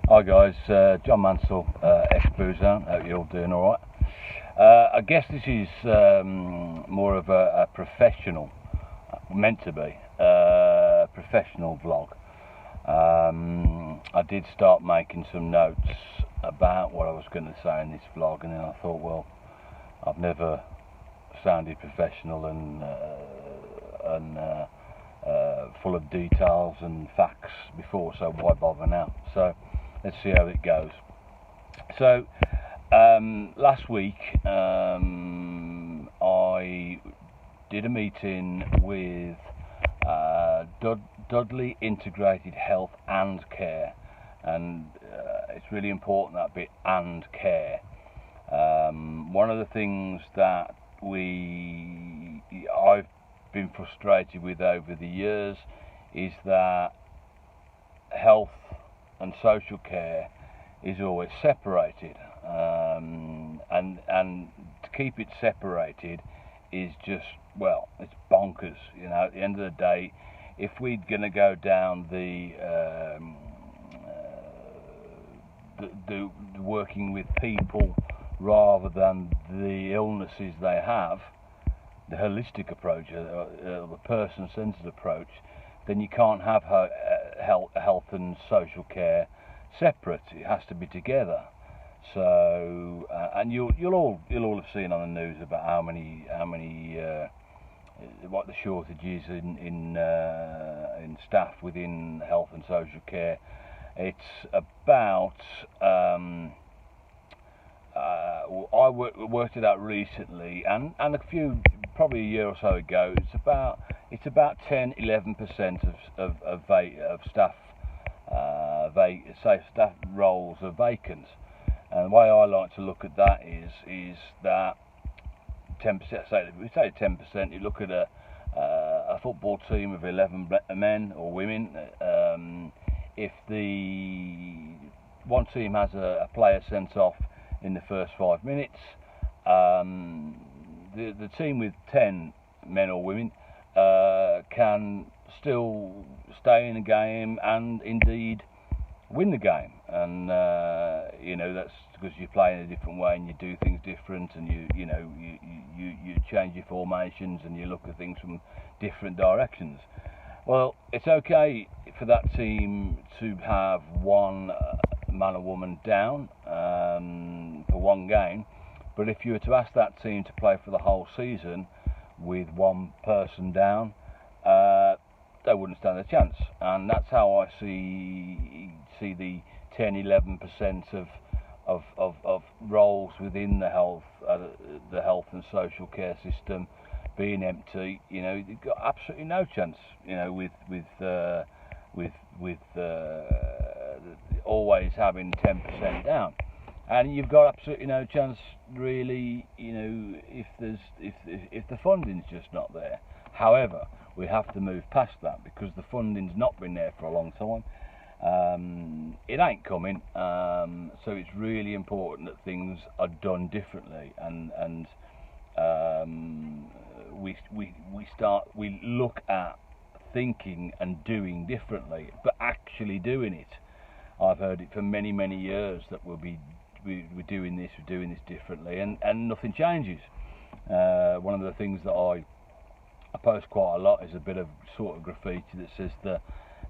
Hi guys, John Mansell, ex-Boozer. Hope you're all doing alright. I guess this is more of a professional, meant to be, professional vlog. I did start making some notes about what I was going to say in this vlog, and then I thought, well, I've never sounded professional and full of details and facts before, so why bother now? So let's see how it goes. So last week I did a meeting with Dudley Integrated Health and Care, and it's really important, that bit, and care. One of the things that I've been frustrated with over the years is that health and social care is always separated, and to keep it separated is just, well, it's bonkers. You know, at the end of the day, if we're going to go down the working with people rather than the illnesses they have, the holistic approach, the person-centered approach, then you can't have health and social care separate. It has to be together. So, and you'll all have seen on the news about how many what the shortage is in staff within health and social care. It's about I worked it out recently, and probably a year or so ago. It's about 10-11% of staff staff roles are vacant. And the way I like to look at that is that 10%. We say 10%. You look at a football team of 11 men or women. If the one team has a player sent off in the first 5 minutes, the team with 10 men or women can still stay in the game and indeed win the game. And you know, that's because you play in a different way and you do things different, and you change your formations and you look at things from different directions. Well, it's okay for that team to have one man or woman down for one game, but if you were to ask that team to play for the whole season with one person down, they wouldn't stand a chance. And that's how I see the 10-11% of roles within the health and social care system being empty. You know, you've got absolutely no chance. You know, with always having 10% down, and you've got absolutely no chance really. You know, if the funding's just not there. However, we have to move past that because the funding's not been there for a long time. It ain't coming, so it's really important that things are done differently, and we look at thinking and doing differently, but actually doing it. I've heard it for many years that we're doing this differently, and nothing changes. One of the things that I post quite a lot is a bit of sort of graffiti that says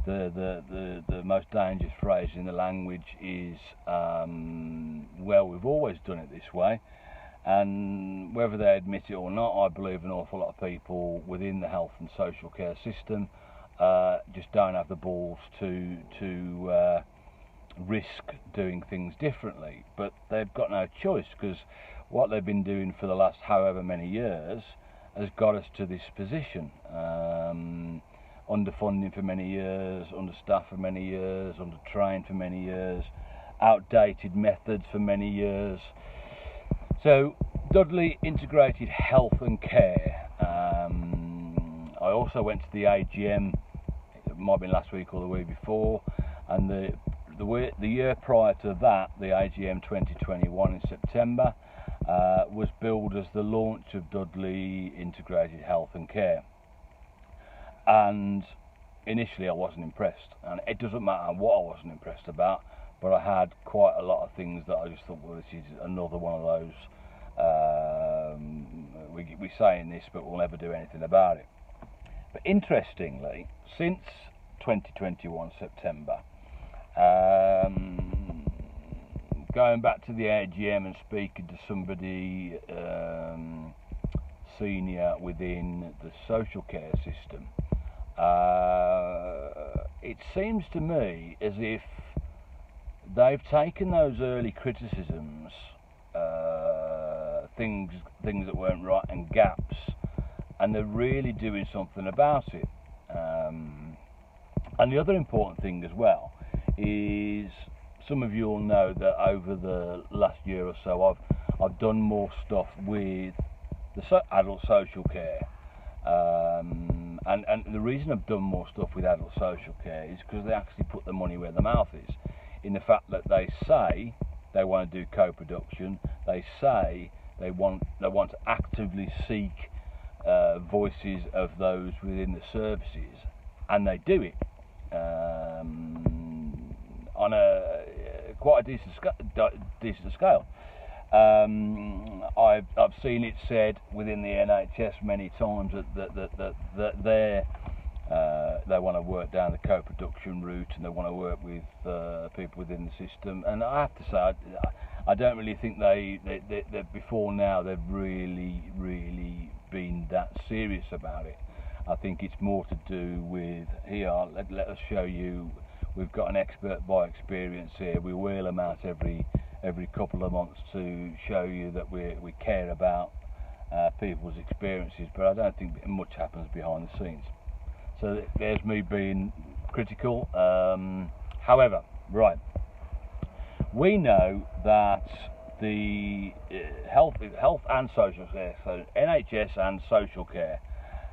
the most dangerous phrase in the language is well, we've always done it this way. And whether they admit it or not, I believe an awful lot of people within the health and social care system just don't have the balls to risk doing things differently. But they've got no choice, because what they've been doing for the last however many years has got us to this position. Underfunding for many years, understaffed for many years, undertrained for many years, outdated methods for many years. So Dudley Integrated Health and Care. I also went to the AGM. It might have been last week or the week before, and the year prior to that, the AGM 2021 in September, was billed as the launch of Dudley Integrated Health and Care. And initially I wasn't impressed, and it doesn't matter what I wasn't impressed about, but I had quite a lot of things that I just thought, well, this is another one of those, we're saying this but we'll never do anything about it. But interestingly, since 2021 September, going back to the AGM and speaking to somebody senior within the social care system, it seems to me as if they've taken those early criticisms, things that weren't right and gaps, and they're really doing something about it. And the other important thing as well is, some of you will know that over the last year or so I've done more stuff with the adult social care, and the reason I've done more stuff with adult social care is because they actually put the money where the mouth is, in the fact that they say they want to do co-production, they say they want to actively seek voices of those within the services, and they do it on a quite a decent scale. I've seen it said within the NHS many times that they want to work down the co-production route, and they want to work with people within the system. And I have to say, I don't really think they before now they've really been that serious about it. I think it's more to do with, here, let us show you, we've got an expert by experience here. We wheel them out every couple of months to show you that we care about people's experiences, but I don't think much happens behind the scenes. So there's me being critical. However, right, we know that the health and social care, so NHS and social care,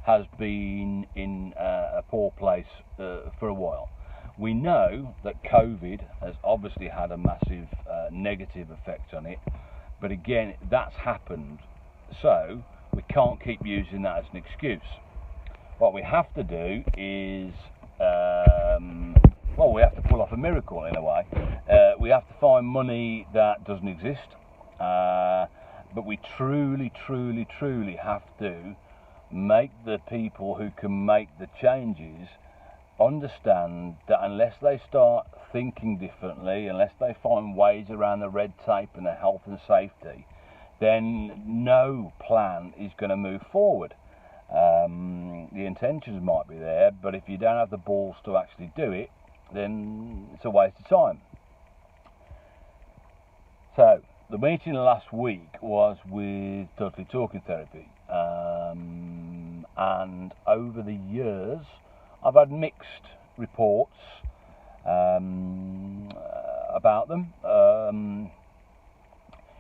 has been in a poor place for a while. We know that COVID has obviously had a massive negative effect on it, but again, that's happened, so we can't keep using that as an excuse. What we have to do is, we have to pull off a miracle in a way. We have to find money that doesn't exist, but we truly have to make the people who can make the changes understand that unless they start thinking differently, unless they find ways around the red tape and the health and safety, then no plan is going to move forward. The intentions might be there, but if you don't have the balls to actually do it, then it's a waste of time. So the meeting last week was with Dudley Talking Therapy, and over the years I've had mixed reports about them.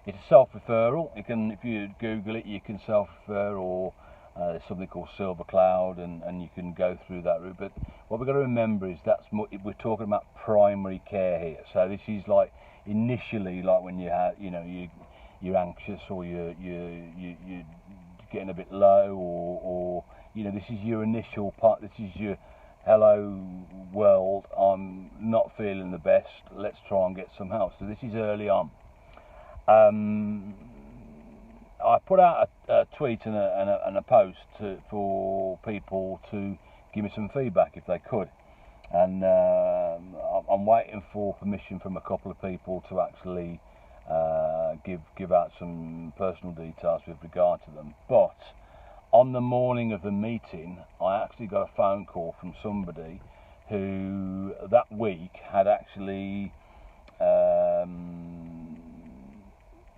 It's a self-referral. If you Google it, you can self-refer, or there's something called Silver Cloud, and you can go through that route. But what we've got to remember is we're talking about primary care here. So this is like initially, like when you have, you're anxious, or you're getting a bit low, or this is your initial part. This is your hello world, I'm not feeling the best, let's try and get some help. So this is early on. I put out a tweet and a post for people to give me some feedback if they could, and I'm waiting for permission from a couple of people to actually give out some personal details with regard to them. But on the morning of the meeting, I actually got a phone call from somebody who that week had actually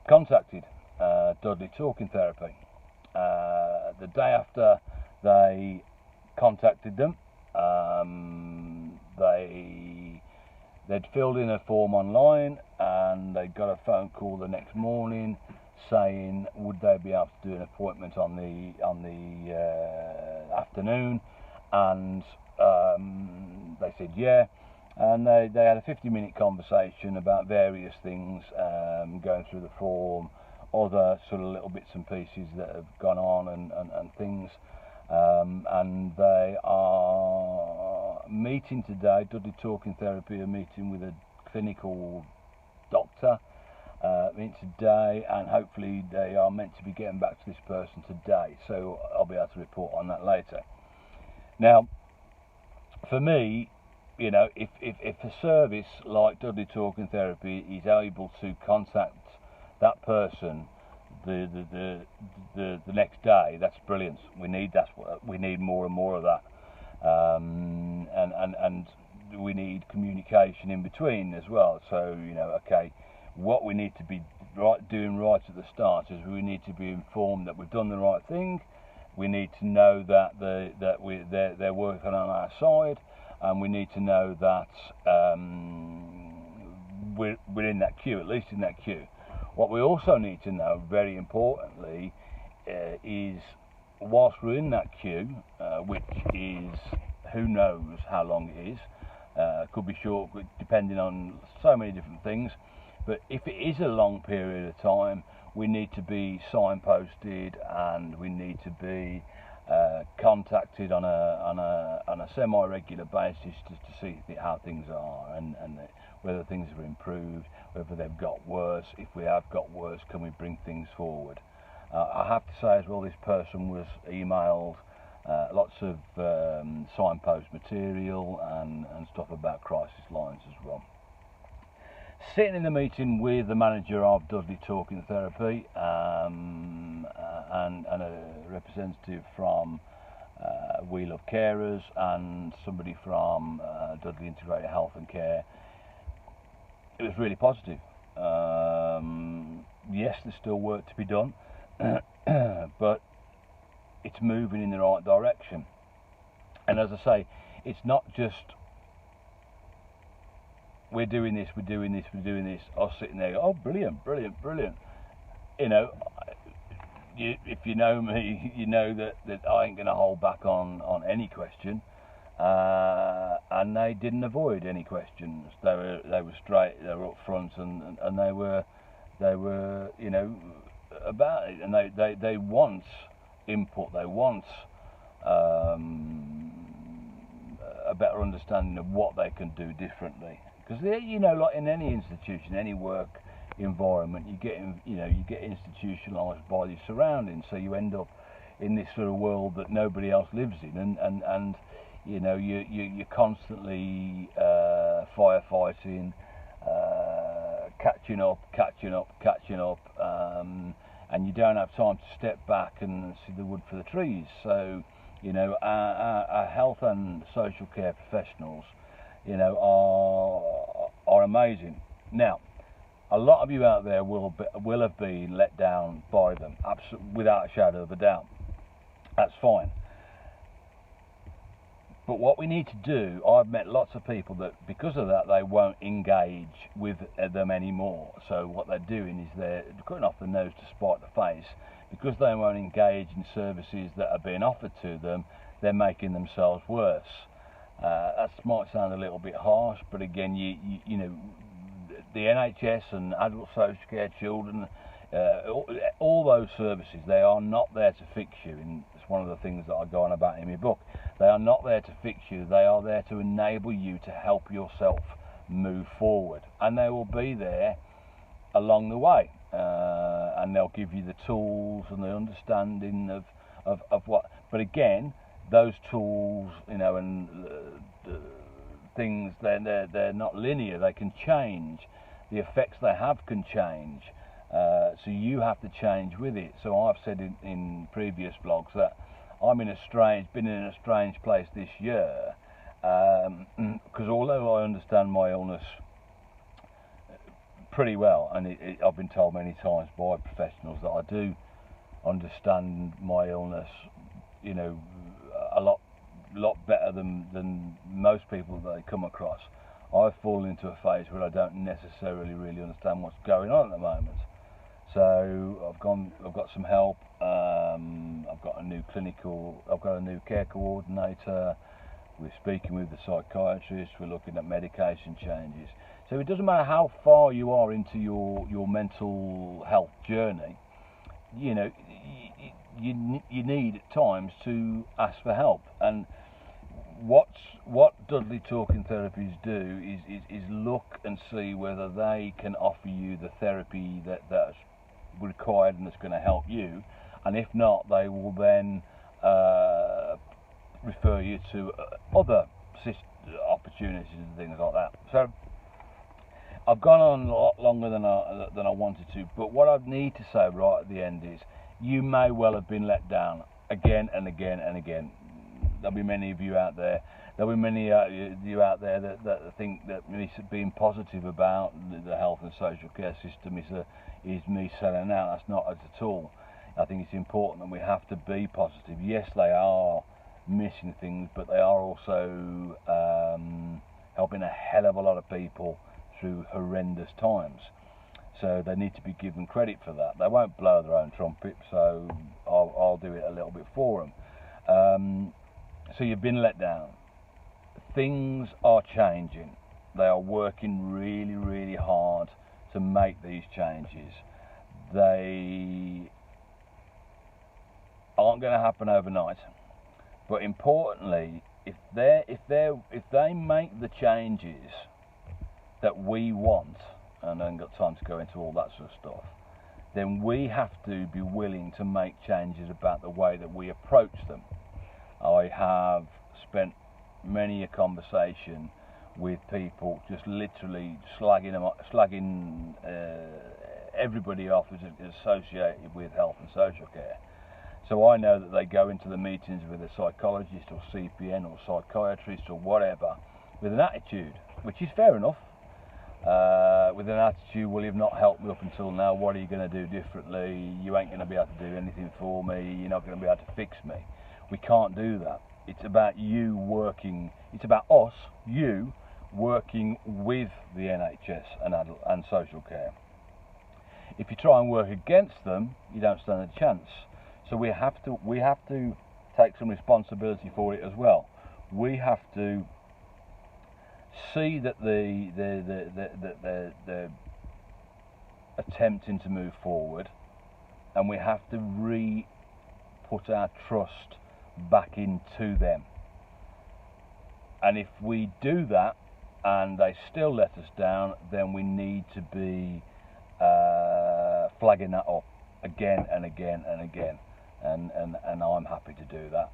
contacted Dudley Talking Therapy. The day after they contacted them, they'd filled in a form online, and they got a phone call the next morning saying would they be able to do an appointment on the afternoon, and they said yeah, and they had a 50-minute conversation about various things, going through the form, other sort of little bits and pieces that have gone on, and things, and they are meeting today. Dudley Talking Therapy are meeting with a clinical doctor in today, and hopefully they are meant to be getting back to this person today, so I'll be able to report on that later. Now, for me, you know, if a service like Dudley Talking Therapy is able to contact that person the next day, that's brilliant. We need more and more of that, and we need communication in between as well. So, you know, okay, what we need to be doing right at the start is we need to be informed that we've done the right thing. We need to know that they're working on our side, and we need to know that we're in that queue, at least in that queue. What we also need to know, very importantly, is whilst we're in that queue, which is who knows how long it is, could be short, depending on so many different things. But if it is a long period of time, we need to be signposted, and we need to be contacted on a semi-regular basis to see how things are, and whether things have improved, whether they've got worse. If we have got worse, can we bring things forward? I have to say as well, this person was emailed lots of signpost material and stuff about crisis lines as well. Sitting in the meeting with the manager of Dudley Talking Therapy and a representative from We Love Carers and somebody from Dudley Integrated Health and Care, it was really positive. Yes, there's still work to be done, but it's moving in the right direction. And as I say, it's not just we're doing this. I was sitting there, oh, brilliant. You know, if you know me, you know that I ain't going to hold back on any question. And they didn't avoid any questions. They were straight. They were up front, and they were you know, about it. And they want input. They want a better understanding of what they can do differently. Because, you know, like in any institution, any work environment, you get institutionalised by your surroundings, so you end up in this sort of world that nobody else lives in, and you know, you're constantly firefighting, catching up, and you don't have time to step back and see the wood for the trees. So, you know, our health and social care professionals, you know, are amazing. Now, a lot of you out there will have been let down by them, without a shadow of a doubt. That's fine. But what we need to do, I've met lots of people that, because of that, they won't engage with them anymore. So what they're doing is they're cutting off the nose to spite the face. Because they won't engage in services that are being offered to them, they're making themselves worse. That might sound a little bit harsh, but again, you know, the NHS and adult social care, children, all those services, they are not there to fix you. And it's one of the things that I go on about in my book. They are not there to fix you. They are there to enable you to help yourself move forward. And they will be there along the way. And they'll give you the tools and the understanding of what. But again, those tools, you know, and things, they're not linear. They can change. The effects they have can change. So you have to change with it. So I've said in previous blogs that I'm been in a strange place this year, because although I understand my illness pretty well, and I've been told many times by professionals that I do understand my illness, you know, a lot better than most people that they come across. I've fallen into a phase where I don't necessarily really understand what's going on at the moment. So I've got some help. I've got a new care coordinator. We're speaking with the psychiatrist. We're looking at medication changes. So it doesn't matter how far you are into your mental health journey, you know, you need at times to ask for help. And what Dudley talking therapies do is look and see whether they can offer you the therapy that's required and that's going to help you, and if not, they will then refer you to other opportunities and things like that. So I've gone on a lot longer than I wanted to, but what I need to say right at the end is you may well have been let down again and again and again. There'll be many of you out there. There'll be many you out there that think that me being positive about the health and social care system is me selling out. That's not it at all. I think it's important that we have to be positive. Yes, they are missing things, but they are also helping a hell of a lot of people through horrendous times. So they need to be given credit for that. They won't blow their own trumpet, so I'll do it a little bit for them. So you've been let down. Things are changing. They are working really, really hard to make these changes. They aren't going to happen overnight, but importantly, if they make the changes that we want, and I haven't got time to go into all that sort of stuff, then we have to be willing to make changes about the way that we approach them. I have spent many a conversation with people just literally slagging everybody off as associated with health and social care. So I know that they go into the meetings with a psychologist or CPN or psychiatrist or whatever with an attitude, which is fair enough. With an attitude, well, you've not helped me up until now, what are you going to do differently? You ain't going to be able to do anything for me, you're not going to be able to fix me. We can't do that. It's about you working, it's about us, you, working with the NHS and social care. If you try and work against them, you don't stand a chance. So we have to take some responsibility for it as well. We have to see that they're attempting to move forward, and we have to put our trust back into them. And if we do that and they still let us down, then we need to be flagging that up again and again and again, and I'm happy to do that.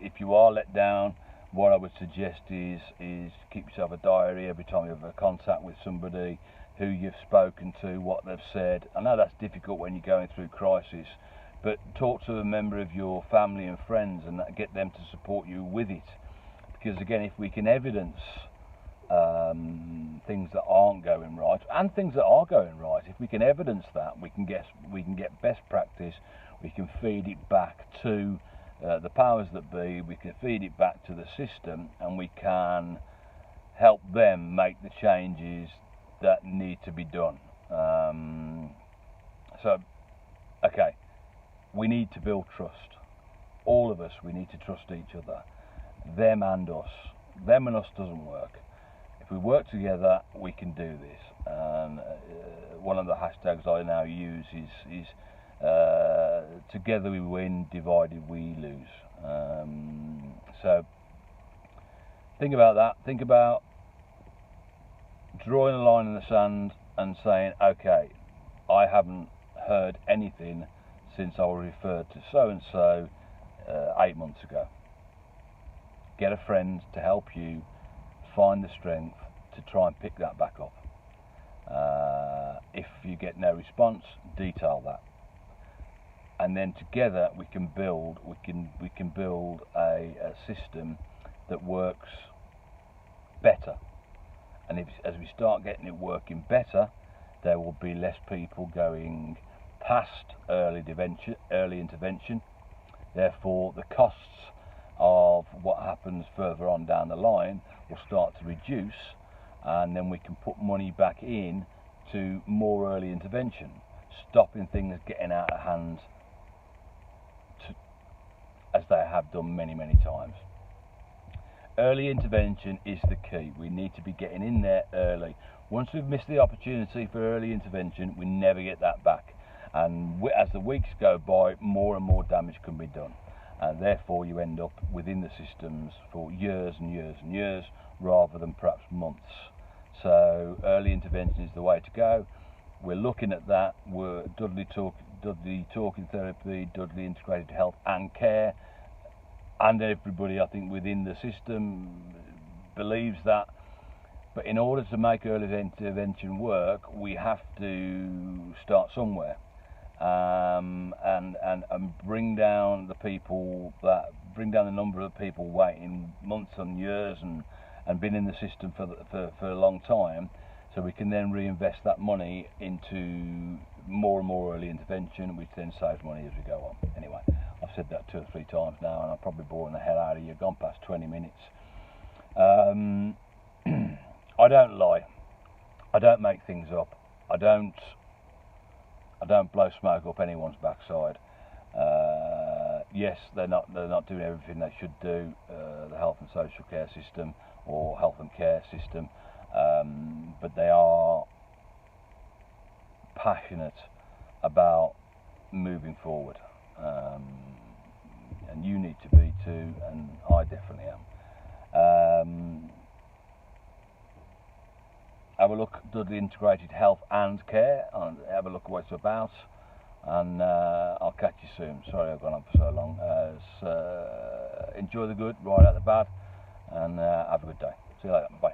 If you are let down, what I would suggest is keep yourself a diary every time you have a contact with somebody, who you've spoken to, what they've said. I know that's difficult when you're going through crisis, but talk to a member of your family and friends and get them to support you with it. Because again, if we can evidence things that aren't going right and things that are going right, if we can evidence that, we can get best practice. We can feed it back to the powers that be. We can feed it back to the system, and we can help them make the changes that need to be done. So, okay, we need to build trust. All of us, we need to trust each other. Them and us. Them and us doesn't work. If we work together, we can do this. And one of the hashtags I now use is together we win, divided we lose. So think about that. Think about drawing a line in the sand and saying, okay, I haven't heard anything since I was referred to so-and-so 8 months ago. Get a friend to help you find the strength to try and pick that back up. If you get no response, detail that, and then together we can build a system that works better. And as we start getting it working better, there will be less people going past early intervention. Therefore, the costs of what happens further on down the line will start to reduce, and then we can put money back in to more early intervention, stopping things getting out of hand as they have done many, many times. Early intervention is the key. We need to be getting in there early. Once we've missed the opportunity for early intervention, we never get that back. And as the weeks go by, more and more damage can be done. and therefore you end up within the systems for years and years and years rather than perhaps months. So early intervention is the way to go. We're looking at that. We're Dudley Talking Therapy, Dudley Integrated Health and Care, and everybody I think within the system believes that. But in order to make early intervention work, we have to start somewhere, and bring down the number of people waiting months and years and been in the system for a long time, so we can then reinvest that money into more and more early intervention, which then saves money as we go on. Anyway, I've said that 2 or 3 times now, and I'm probably boring the hell out of you. Gone past 20 minutes. I don't lie. I don't make things up. I don't blow smoke up anyone's backside. Yes, they're not doing everything they should do. The health and social care system or health and care system, but they are passionate about moving forward, and you need to be too, and I definitely am. Have a look at Dudley Integrated Health and Care, and have a look at what it's about, and I'll catch you soon. Sorry I've gone on for so long. Enjoy the good, ride out the bad, and have a good day. See you later. Bye.